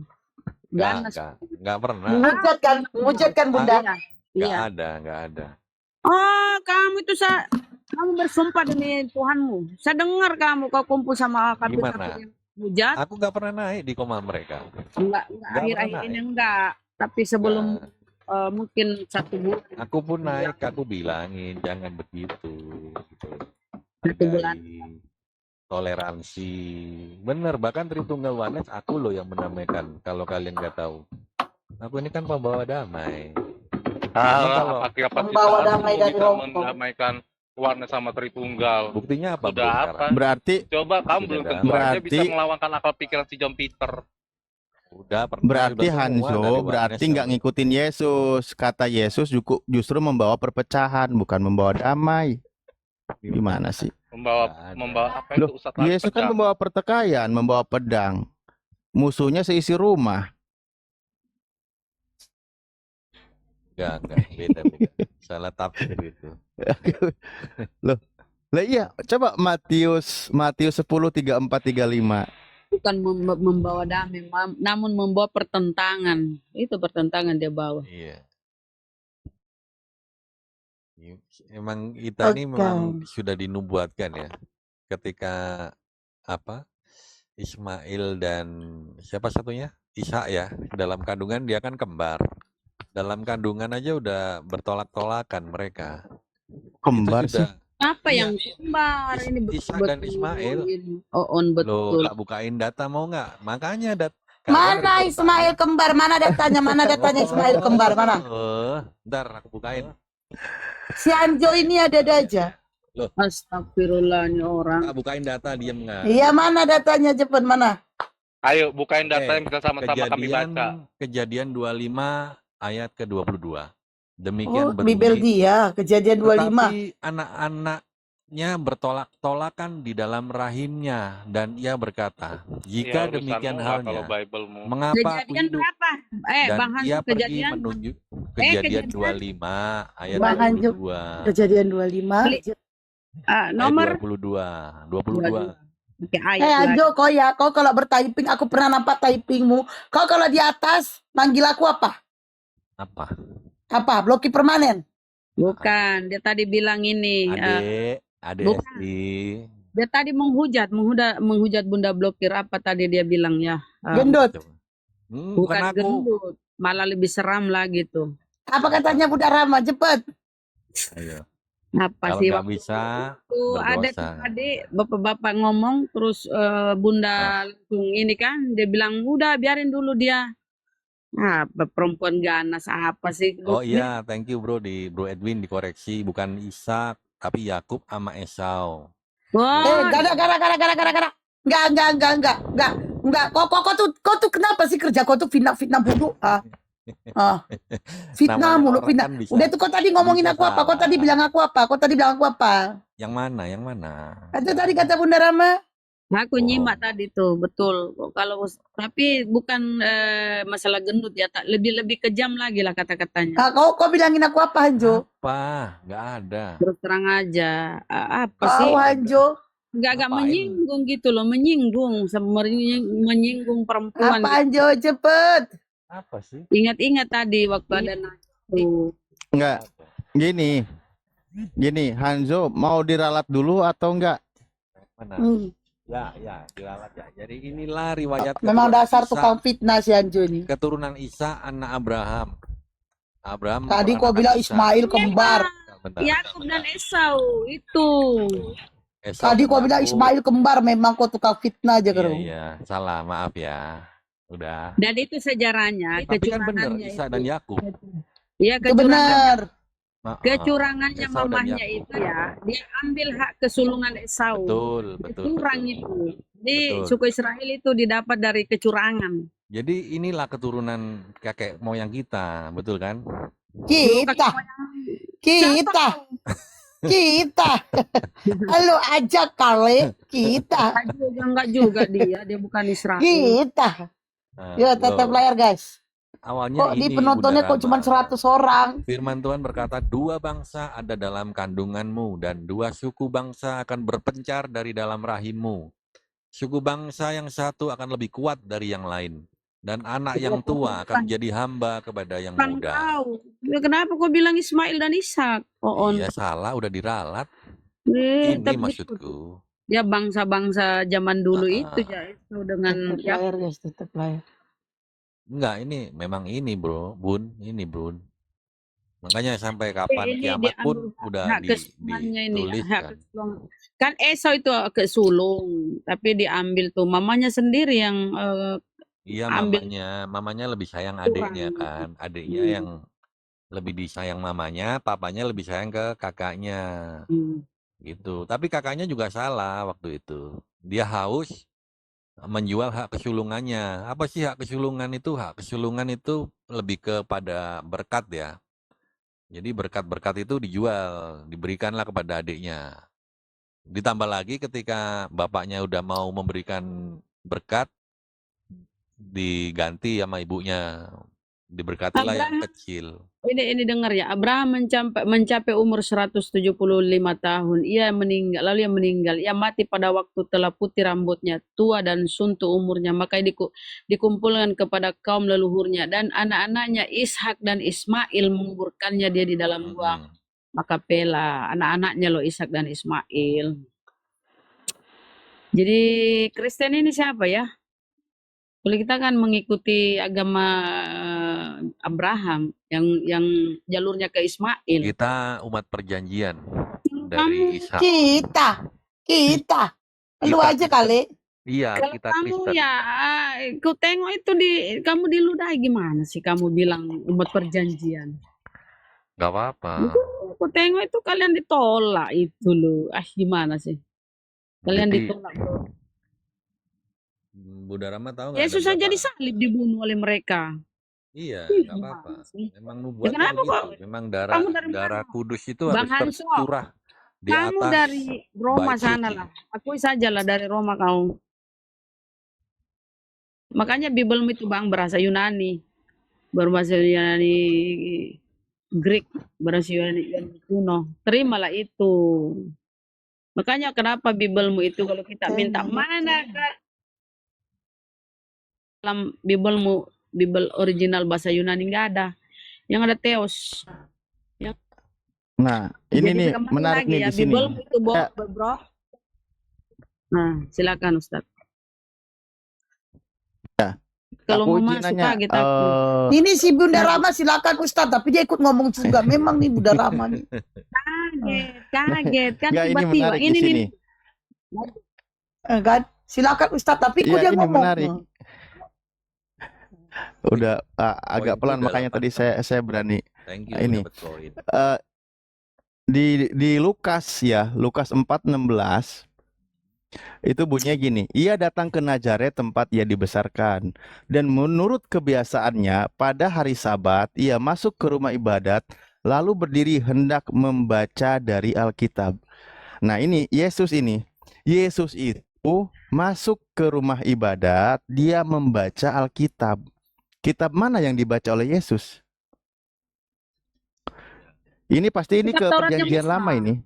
ganas. Enggak pernah. Menghujat kan Bunda? Iya. Enggak ada. Oh, kamu itu kamu bersumpah demi Tuhanmu. Saya dengar kamu kau kumpul sama kafir-kafir Gimana? yang hujat. Aku enggak pernah naik di koma mereka. Enggak akhir-akhir ini enggak. Tapi sebelum mungkin 1 bulan. Aku pun naik, aku bilangin jangan begitu. Gitu. 1 bulan. Toleransi. Bener, bahkan Tritunggal Oneness aku loh yang menamaikan. Kalau kalian nggak tahu. Aku ini kan pembawa damai. Kalau Membawa damai dari bisa Hongkong. mendamaikan warna sama Tritunggal. Buktinya apa? Udah Bro, apa? sekarang? Berarti Coba kamu belum Sudah tentu aja bisa berarti- melawankan akal pikiran si John Peter. Udah pernah. berarti udah semua Hanzo dari berarti Oneness nggak kamu. ngikutin Yesus. Kata Yesus justru membawa perpecahan, bukan membawa damai. Gimana sih? Membawa apa Loh, itu Ustadz? Yesus kan membawa pertikaian, membawa pedang. Musuhnya seisi rumah. Enggak, beda. Salah tafsir itu. Loh, lah iya, coba Matius 10 34 35. Bukan membawa damai, namun membawa pertentangan. Itu pertentangan dia bawa. Iya. Emang kita ini memang sudah dinubuatkan ya. Ketika Ismail dan siapa satunya? Ishak ya. Dalam kandungan dia kan kembar. Dalam kandungan aja udah bertolak-tolakan mereka. Kembar Itu sih. sudah Apa Iya. yang kembar ini Ishak dan Ismail. On Lo betul. tak bukain data mau nggak? Makanya Mana Ismail kembar? Mana datanya? Mana datanya Ismail kembar? Mana? Ntar aku bukain. Si Anjo ini ada-ada aja. Astagfirullah ini orang. Tak bukain data diem nggak? Iya, mana datanya? Cepat mana? Ayo bukain data Oke, yang kita sama-sama kami baca. Kejadian 25 ayat ke-22. Demikian Bibel dia, Kejadian 25. Tetapi anak-anaknya bertolak-tolakan di dalam rahimnya dan ia berkata, jika Ya, demikian urusanmu lah kalau halnya, Bible-mu. mengapa aku Kejadian hidup? berapa? Dan Bang Hansu, ia pergi kejadian. menuju kejadian kejadian. 25 ayat Bang Hansu. 22. Kejadian 25. Nomor Ayat 22. Oke, ayat Anjo, kau kalau bertyping, aku pernah nampak typingmu. Kau kalau di atas, manggil aku apa? Apa? Apa? Blokir permanen? bukan. Dia tadi bilang ini. Adek bukan. Esti. Dia tadi menghujat Bunda Blokir. Apa tadi dia bilang ya? Gendut. Bukan aku. gendut, malah lebih seram lagi tuh. Apa katanya Bunda Rama? Cepet. Ayo. Apa Kalau sih nggak waktu bisa, itu ada berdosa. tadi bapak-bapak ngomong terus Bunda langsung ini kan dia bilang udah biarin dulu dia. Perempuan ganas apa sih? Oh iya, thank you bro Bro Edwin dikoreksi, bukan Ishak tapi Yakub sama Esau. Wah, Gara. Enggak. Kau tuh kenapa sih kerja kau tuh fitnah mulu? Fitnah Namanya mulu, orang fitnah. kan bisa- Udah tuh kau tadi ngomongin bisa aku apa? Kau salah. tadi bilang aku apa? Yang mana? Itu tadi kata Bunda Rama. aku nyimak tadi tuh betul. Kalau tapi bukan masalah gendut ya, lebih kejam lagi lah kata-katanya. Kau bilangin aku apa, Hanjo? Apa? Nggak ada. Terus terang aja. Apa sih? Kau, Hanjo? Agak Ngapain? menyinggung gitu loh, menyinggung perempuan. Apa, Hanjo? Cepet. Apa sih? Ingat-ingat tadi waktu ada tuh. Enggak. Gini, Hanzo mau diralat dulu atau enggak? Mana? Hmm. Ya, diralat ya. Jadi inilah riwayat Memang keturunan dasar Ishak, tukang fitnah si Hanjo ini. keturunan Isa anak Abraham. Tadi kau beranak bilang Ishak. Ismail kembar. Bentar. Yakub dan Esau itu. Esau Tadi kau bilang mengaku- Ismail kembar. Memang kau tukang fitnah aja kau. Iya, salah, maaf ya. Udah. Dan itu sejarahnya, Tapi kan bener, kecurangannya Isa itu. dan Yakub. Iya, Itu benar. kecurangannya Esau dan mamahnya Yakub. itu ya, dia ambil hak kesulungan Esau. Betul. Curang itu. Jadi Betul. suku Israel itu didapat dari kecurangan. Jadi inilah keturunan kakek moyang kita, betul kan? Kita. Lu aja kali. Kita. Enggak juga dia bukan Israel. Kita. Nah, Yo, tetap loh. layar guys. awalnya Kok di ini Bunda penontonnya kok cuma Rama. 100 orang? Firman Tuhan berkata, dua bangsa ada dalam kandunganmu dan dua suku bangsa akan berpencar dari dalam rahimmu. Suku bangsa yang satu akan lebih kuat dari yang lain. Dan anak yang tua akan menjadi hamba kepada yang Bukan muda. kau. Ya, kenapa kau bilang Ismail dan Ishak? Iya salah, udah diralat. Ini Ini maksudku. ya bangsa-bangsa zaman dulu itu Ah. ya itu dengan Tutup ya layar guys, tutup layar. Enggak, ini memang ini bro, Bun. Ini Bun. Makanya sampai kapan ini kiamat pun diambil udah hak kesulungannya ini ditulis hak kan. kesulungan. Kan Esau itu kesulung, tapi diambil tuh mamanya sendiri yang Iya ambil mamanya lebih sayang kurang. adiknya kan. Adiknya yang lebih disayang mamanya, papanya lebih sayang ke kakaknya. Gitu. Tapi kakaknya juga salah waktu itu. Dia haus menjual hak kesulungannya. Apa sih hak kesulungan itu? Hak kesulungan itu lebih kepada berkat ya. Jadi berkat-berkat itu dijual, diberikanlah kepada adiknya. Ditambah lagi ketika bapaknya udah mau memberikan berkat, diganti sama ibunya. Diberkatilah yang kecil. Ini dengar ya, Abraham mencapai umur 175 tahun. Ia meninggal, lalu ia meninggal. Ia mati pada waktu telah putih rambutnya, tua dan suntuk umurnya. Maka dikumpulkan kepada kaum leluhurnya. Dan anak-anaknya Ishak dan Ismail menguburkannya dia di dalam gua. Maka Pela, anak-anaknya loh Ishak dan Ismail. Jadi Kristen ini siapa ya? Kalau kita kan mengikuti agama Abraham yang jalurnya ke Ismail. Kita umat perjanjian dari Ishak. Kita. Lu aja kali. Iya, Kalau kita kamu Kristen. ya, ku tengok itu kamu diludahi gimana sih kamu bilang umat perjanjian? Gak apa-apa. Ku tengok itu kalian ditolak itu loh. Gimana sih? Kalian Jadi, ditolak. Bro. Bunda Rama tahu nggak? Yesus saja disalib dibunuh oleh mereka. Iya, nggak apa-apa. Memang nubuatnya kenapa begitu. kok Memang kamu dari darah mana? kudus itu Bang harus Hanso, tercurah di kamu atas dari Roma bait sana suci. lah. Akui saja lah dari Roma kau. Makanya Bibelmu itu Bang berasa Yunani. Berbahasa Yunani Greek, berasa Yunani kuno. Terimalah itu. Makanya kenapa Bibelmu itu kalau kita minta mana dalam Bibelmu, Bibel original bahasa Yunani nggak ada. Yang ada Theos. Nah, ini Jadi nih kembali menarik lagi nih ya, di sini. Bibelmu itu bro. Nah, silakan Ustaz. Ya, Kalau aku mau izin masuk nanya, kaget aku. Ini si Bunda Rama silakan Ustaz, tapi dia ikut ngomong juga. Memang nih Bunda Rama nih. Kaget kan Nggak, ini tiba-tiba. menarik di sini. Kan? Silakan Ustaz, tapi ikut Iya, dia ini ngomong. menarik. Udah agak Poinku pelan, makanya tadi 8. saya berani. Thank you, Ini dapat poin. di Lukas ya, Lukas 4:16 itu bunyinya gini, ia datang ke Nazaret tempat ia dibesarkan, dan menurut kebiasaannya pada hari Sabat ia masuk ke rumah ibadat, lalu berdiri hendak membaca dari Alkitab. Nah ini Yesus itu masuk ke rumah ibadat, dia membaca Alkitab. Kitab mana yang dibaca oleh Yesus? Ini pasti ini ke perjanjian lama ini.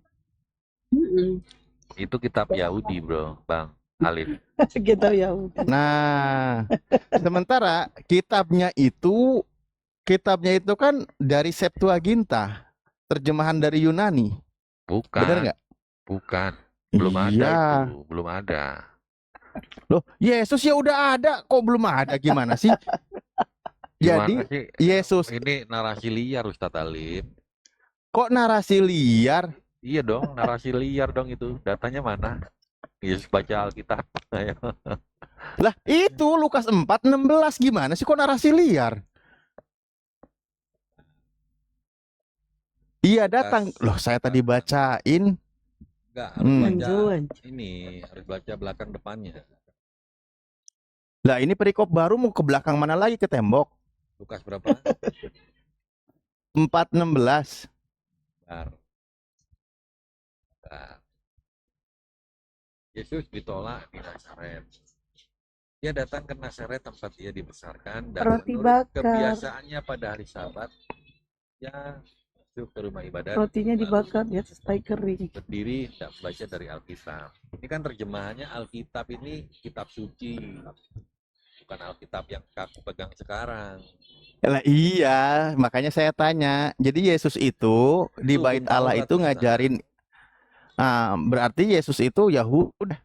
Itu kitab Yahudi, bro, Bang Alif. Kitab Yahudi. Nah, sementara kitabnya itu kan dari Septuaginta, terjemahan dari Yunani. Bukan. Benar nggak? Bukan. Belum ada Iya. itu. Belum ada. Loh, Yesus ya udah ada, kok belum ada? Gimana sih? Jadi Gimana sih? Yesus Ini narasi liar, Ustadz Alif. kok narasi liar? Iya dong, narasi liar dong itu. Datanya mana? Yesus baca Alkitab. Ayo. Lah, itu Lukas 4:16 gimana sih kok narasi liar? Iya datang. Loh, saya tadi bacain. Enggak, harus baca ini, harus baca belakang depannya. Lah, ini perikop baru mau ke belakang mana lagi, ke tembok? Lukas berapa? 4:16. Bentar. Yesus ditolak di Nazaret. Dia datang ke Nazaret tempat dia dibesarkan, dan Roti menurut bakar. kebiasaannya pada hari Sabat, dia masuk ke rumah ibadat, Rotinya lalu dibakar di atas pai kering. berdiri tidak membaca dari Alkitab. Ini kan terjemahannya Alkitab ini kitab suci, bukan Alkitab yang aku pegang sekarang. Lah iya, makanya saya tanya. Jadi Yesus itu di Itu Bait hukum Allah Taurat itu di sana. ngajarin, berarti Yesus itu Yahudi.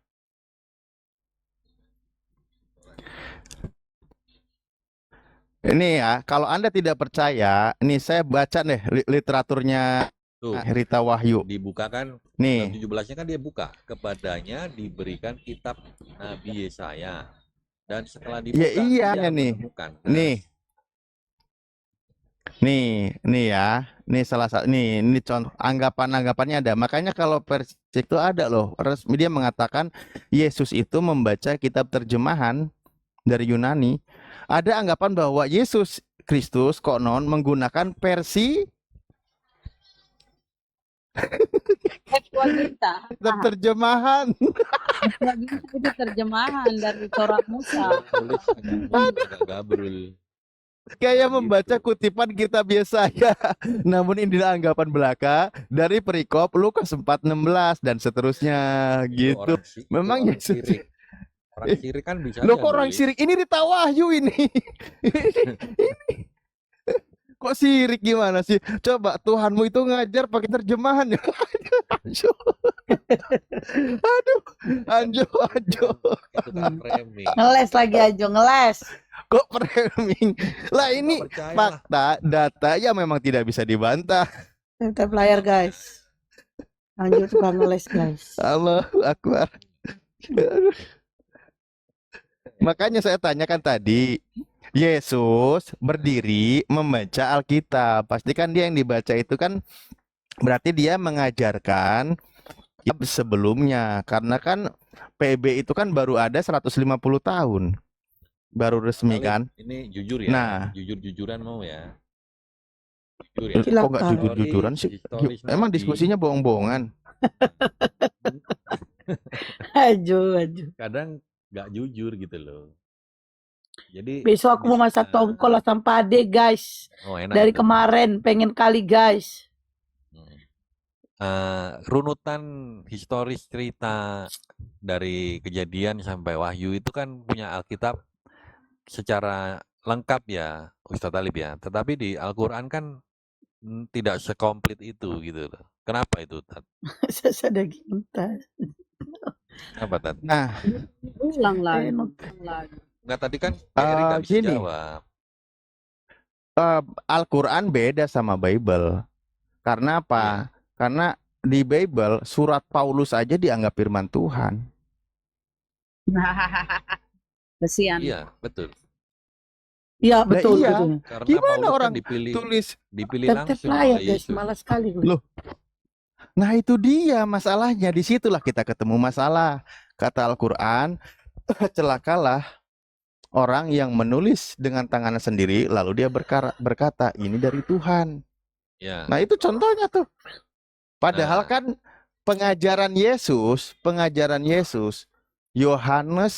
Ini ya, kalau Anda tidak percaya, ini saya baca deh literaturnya Tuh, Rita Wahyu. dibukakan Nih, 17-nya kan dia buka. Kepadanya diberikan kitab Nabi Yesaya. Dan setelah ya dibuka, iya dia nih. menemukan. Nih ya, nih salah satu, ini contoh anggapannya ada. Makanya kalau versi itu ada loh, resmi dia mengatakan Yesus itu membaca kitab terjemahan dari Yunani. Ada anggapan bahwa Yesus Kristus konon menggunakan versi Septuaginta. kitab terjemahan. Septuaginta itu terjemahan dari Torah Musa. Tulis agak gabrul. Kayak Nah, membaca gitu. kutipan kitab Yesaya. Namun inilah anggapan belaka dari perikop Lukas 4:16 dan seterusnya Itu gitu. Memang orang Yesus. sirik. Orang sirik kan bisa Loh, aja kok orang nulis. sirik? Ini Rita Wahyu ini. Kok sirik gimana sih? Coba Tuhanmu itu ngajar pakai terjemahan ya. Aduh, Anjo. Itu kan framing. Ngeles lagi aja, ngeles. Kok framing? Lah Nggak ini percaya lah. fakta, data ya memang tidak bisa dibantah. Tetap layar guys. Lanjut tukang ngeles guys. Allahu Akbar. Makanya saya tanyakan tadi, Yesus berdiri membaca Alkitab. Pastikan dia yang dibaca itu kan berarti dia mengajarkan kitab sebelumnya. Karena kan PB itu kan baru ada 150 tahun. Baru resmi Kali kan. ini jujur ya. Nah. Jujur-jujuran mau ya. Jujur ya. Kok nggak Silakan. jujur-jujuran sih? Historis Emang Nabi. diskusinya bohong-bohongan? Ajo. Kadang nggak jujur gitu loh. Jadi Besok aku mau masak tongkol asam pade guys. Oh, enak Dari itu. kemarin pengen kali guys. Runutan historis cerita dari Kejadian sampai Wahyu itu kan punya Alkitab secara lengkap ya, Ustadz Talib ya. Tetapi di Al-Quran kan tidak sekomplit itu gitu loh. Kenapa itu, Tat? Sasa daging entar. Apa, Tat? Nah, Ulang lagi. Nggak, tadi kan Erik nggak bisa gini. jawab. Al-Quran beda sama Bible. Karena apa? Karena di Bible surat Paulus aja dianggap firman Tuhan. Kesian. Iya, betul. Iya betul. iya. Betul. Karena Gimana Paulus orang kan dipilih Tetap langsung layar oleh guys, Yesus. malas sekali gue. Loh. Nah itu dia masalahnya. Disitulah kita ketemu masalah. Kata Al-Quran, celakalah orang yang menulis dengan tangannya sendiri, lalu dia berkata, ini dari Tuhan. Ya. Nah itu contohnya tuh. Padahal Nah. kan pengajaran Yesus, Yohanes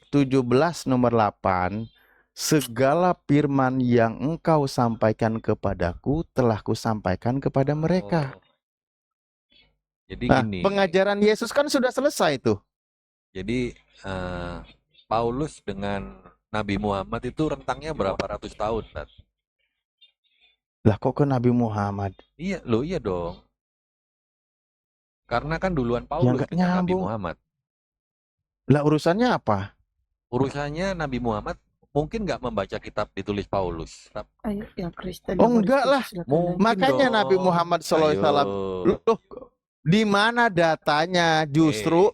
17 nomor 8, segala firman yang engkau sampaikan kepadaku telah kusampaikan kepada mereka. Jadi Nah, gini. pengajaran Yesus kan sudah selesai tuh. Jadi Paulus dengan Nabi Muhammad itu rentangnya berapa ratus tahun, Tat? Lah kok ke Nabi Muhammad? Iya, loh iya dong. Karena kan duluan Paulus nggak dengan Nabi nyambung. Muhammad. Lah urusannya apa? Urusannya Nabi Muhammad mungkin nggak membaca kitab ditulis Paulus. Ayo yang Kristen. Oh, yang mau enggak diskusi, lah. silakan Mungkin lanjut. Makanya dong. Nabi Muhammad SAW, loh, di mana datanya justru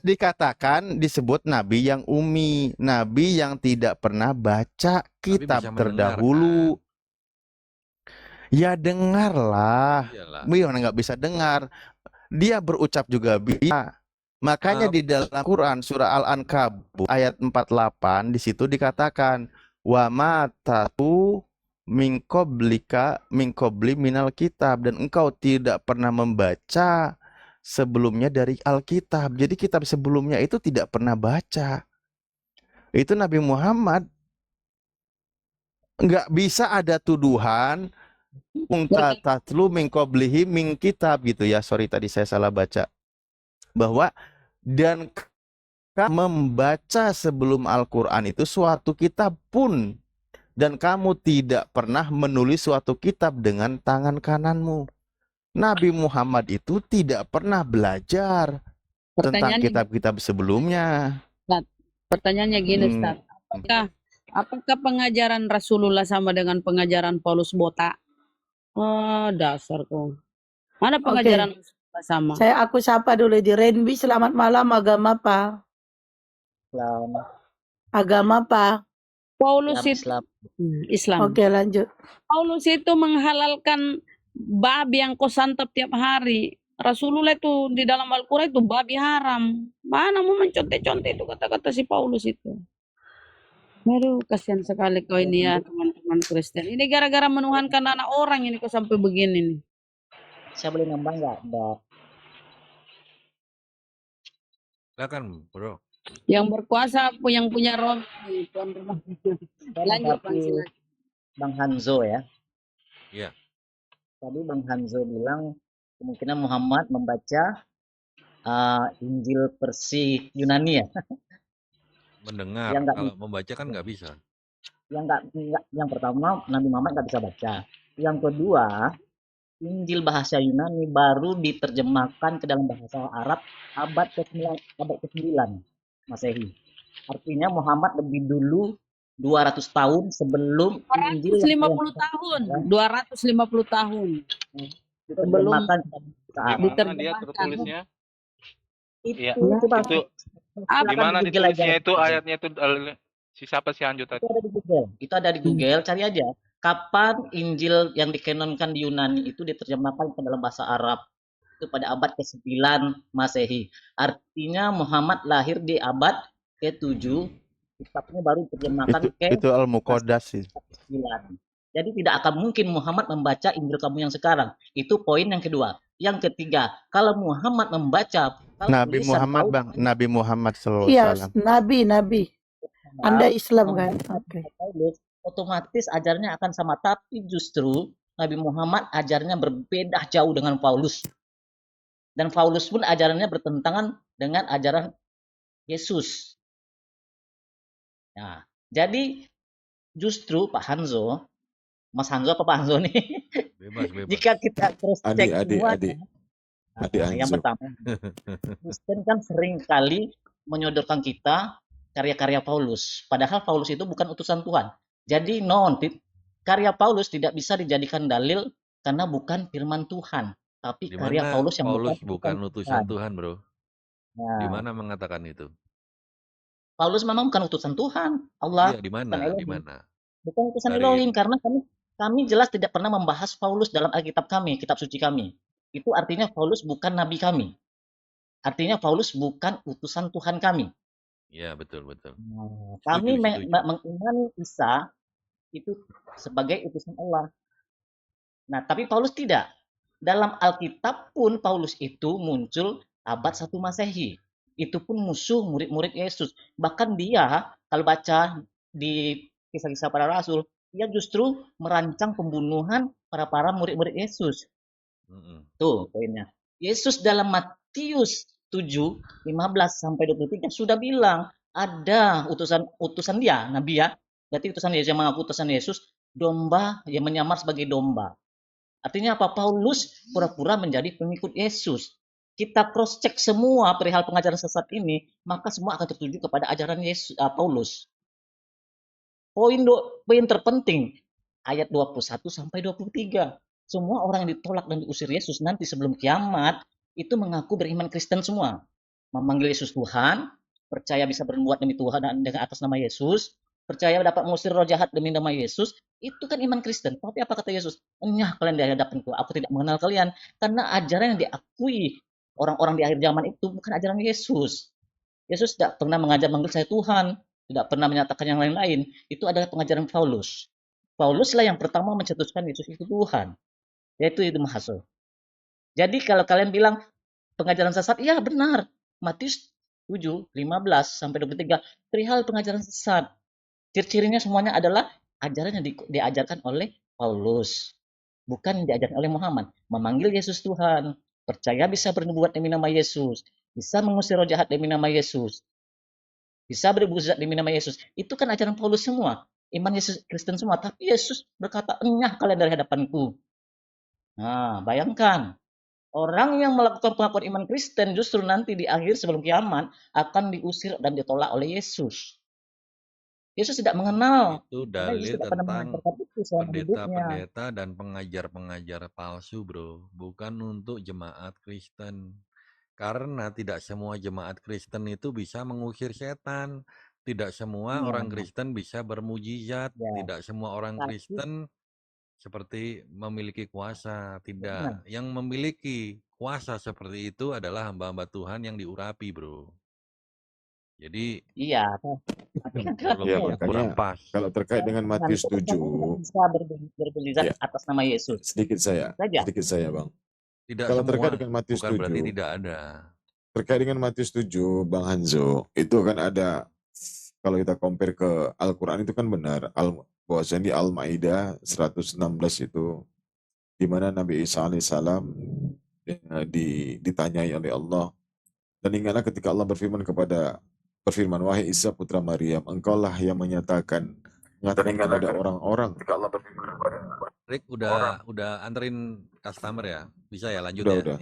dikatakan disebut nabi yang umi, nabi yang tidak pernah baca kitab bisa terdahulu. Ya dengarlah. Iyalah. Gimana nggak bisa dengar? Dia berucap juga bisa. Makanya di dalam Quran surah Al-Ankabut ayat 48 di situ dikatakan wa matatu min qabli minal kitab, dan engkau tidak pernah membaca sebelumnya dari Alkitab. Jadi kitab sebelumnya itu tidak pernah baca. Itu Nabi Muhammad. Nggak bisa ada tuduhan unta tatlu min qablihi min kitab gitu ya. Sorry tadi saya salah baca. Bahwa dan membaca sebelum Al-Quran itu suatu kitab pun, dan kamu tidak pernah menulis suatu kitab dengan tangan kananmu. Nabi Muhammad itu tidak pernah belajar tentang Pertanyaannya, kitab-kitab sebelumnya. pertanyaannya gini, Ustaz. Apakah pengajaran Rasulullah sama dengan pengajaran Paulus botak? Oh, dasar kok. Mana Oke, pengajaran Rasulullah sama? aku sapa dulu di Renbi. Selamat malam, agama apa? Islam. Agama apa? Paulus Islam. itu Islam. Oke, lanjut. Paulus itu menghalalkan babi yang kau santap tiap hari. Rasulullah itu di dalam Al-Quran itu babi haram. Mana mau mencontek-contek itu kata-kata si Paulus itu. Aduh, kasihan sekali kau ini ya, teman-teman Kristen. Ini gara-gara menuhankan anak orang ini kau sampai begini nih. Saya boleh nambah nggak, Mbak? Silakan, Bro. Yang berkuasa yang punya roh, tuan rumah. Lanjut, Bang, silakan. Bang Hanzo ya. Iya. Tadi Bang Hanzo bilang kemungkinan Muhammad membaca Injil versi Yunani ya. Mendengar, Yang nggak kalau membaca kan nggak bisa. yang pertama Nabi Muhammad nggak bisa baca. Yang kedua, Injil bahasa Yunani baru diterjemahkan ke dalam bahasa Arab abad ke-9 Masehi. Artinya Muhammad lebih dulu 200 tahun sebelum Injil 250 tahun. 250 tahun. diterjemahkan ke dalam bahasa Arab. Gimana dia Diterjemahkan. tertulisnya? Iya. Coba Itu silakan gimana di Google aja. ditulisnya itu ayatnya itu si siapa sih Hanjo tadi? Itu ada di Google. Itu ada di Google, cari aja. Kapan Injil yang dikenonkan di Yunani itu diterjemahkan ke dalam bahasa Arab? Itu pada abad ke-9 Masehi. Artinya Muhammad lahir di abad ke-7, kitabnya baru diterjemahkan Itu Al-Muqaddas sih. ke-9. Jadi tidak akan mungkin Muhammad membaca Injil kamu yang sekarang. Itu poin yang kedua. Yang ketiga, kalau Muhammad membaca Nabi tulisan Muhammad, Paulus, Bang. Nabi Muhammad sallallahu alaihi Iya, wasallam. Nabi. Anda Islam kan? Oke. Paulus, otomatis ajarnya akan sama. Tapi justru Nabi Muhammad ajarnya berbeda jauh dengan Paulus. Dan Paulus pun ajarannya bertentangan dengan ajaran Yesus. Nah, jadi justru Pak Hanzo, Mas Hanzo apa Pak Hanzo nih? Bebas. Jika kita cross check Adik. yang Hanzo. pertama, Kristen kan sering kali menyodorkan kita karya-karya Paulus. Padahal Paulus itu bukan utusan Tuhan. Jadi karya Paulus tidak bisa dijadikan dalil karena bukan firman Tuhan. Tapi Di karya mana Paulus yang Paulus bukan utusan Tuhan. Tuhan, Bro? Nah, Di mana mengatakan itu? Paulus memang bukan utusan Tuhan. Allah Iya, di mana? bukan Elohim. Di mana? Bukan utusan Dari- Elohim karena kami jelas tidak pernah membahas Paulus dalam Alkitab kami, kitab suci kami. Itu artinya Paulus bukan nabi kami. Artinya Paulus bukan utusan Tuhan kami. Iya, betul. Nah, kami Setuju. mengimani Isa itu sebagai utusan Allah. Nah, tapi Paulus tidak. Dalam Alkitab pun Paulus itu muncul abad 1 Masehi. Itu pun musuh murid-murid Yesus. Bahkan dia, kalau baca di kisah-kisah para rasul, dia justru merancang pembunuhan para murid-murid Yesus. Tuh poinnya. Yesus dalam Matius 7:15-23 sudah bilang ada utusan dia, nabi ya. Berarti utusan Yesus yang mengaku utusan Yesus, domba yang menyamar sebagai domba. Artinya apa? Paulus pura-pura menjadi pengikut Yesus. Kita cross check semua perihal pengajaran sesat ini, maka semua akan tertuju kepada ajaran Paulus. Poin terpenting ayat 21 sampai 23. Semua orang yang ditolak dan diusir Yesus nanti sebelum kiamat itu mengaku beriman Kristen semua. Memanggil Yesus Tuhan, percaya bisa berbuat demi Tuhan dan dengan atas nama Yesus, percaya dapat mengusir roh jahat demi nama Yesus, itu kan iman Kristen. Tapi apa kata Yesus? Enyah kalian di hadapanku, aku tidak mengenal kalian. Karena ajaran yang diakui orang-orang di akhir zaman itu bukan ajaran Yesus. Yesus tidak pernah mengajar manggil saya Tuhan, tidak pernah menyatakan yang lain-lain. Itu adalah pengajaran Paulus. Pauluslah yang pertama mencetuskan Yesus itu Tuhan. Yaitu itu Mahasul. Jadi kalau kalian bilang pengajaran sesat, ya benar. Matius 7, 15 sampai 23 perihal pengajaran sesat. Ciri-cirinya semuanya adalah ajaran yang diajarkan oleh Paulus, bukan yang diajarkan oleh Muhammad. Memanggil Yesus Tuhan, percaya bisa bernubuat demi nama Yesus, bisa mengusir roh jahat demi nama Yesus, bisa bermukjizat demi nama Yesus. Itu kan ajaran Paulus semua, iman Yesus Kristen semua. Tapi Yesus berkata, enyah kalian dari hadapanku. Nah, bayangkan, orang yang melakukan pengakuan iman Kristen justru nanti di akhir sebelum kiamat akan diusir dan ditolak oleh Yesus. Yesus tidak mengenal, Itu karena Yesus dalil tidak pernah tentang mengajarkan itu selama hidupnya. pendeta-pendeta dan pengajar-pengajar palsu, bro. Bukan untuk jemaat Kristen. Karena tidak semua jemaat Kristen itu bisa mengusir setan. Tidak semua Iya, orang Kristen bisa bermujizat. ya. Tidak semua orang Tapi Kristen seperti memiliki kuasa. benar. Tidak. Yang memiliki kuasa seperti itu adalah hamba-hamba Tuhan yang diurapi, bro. Jadi Iya, tapi kan kenapa Ya, teologinya ya? kurang makanya pas. kalau terkait dengan Tuhan Matius itu kan tidak 7, bisa bermujizat ya, atas nama Yesus. sedikit Saja. saya, Bang. Tidak Kalau terkait semua, dengan Matius bukan berarti 7, tidak ada. terkait dengan Matius 7, Bang Hanzo, itu kan ada, kalau kita compare ke Al-Quran itu kan benar, bahwasanya di Al-Maidah 116 itu, di mana Nabi Isa alaihissalam ditanyai oleh Allah. Dan ingatlah ketika Allah berfirman, wahai Isa putra Maryam, engkaulah yang mengatakan kepada orang-orang. Rick udah anterin customer ya? Bisa ya lanjut Udah, ya? udah.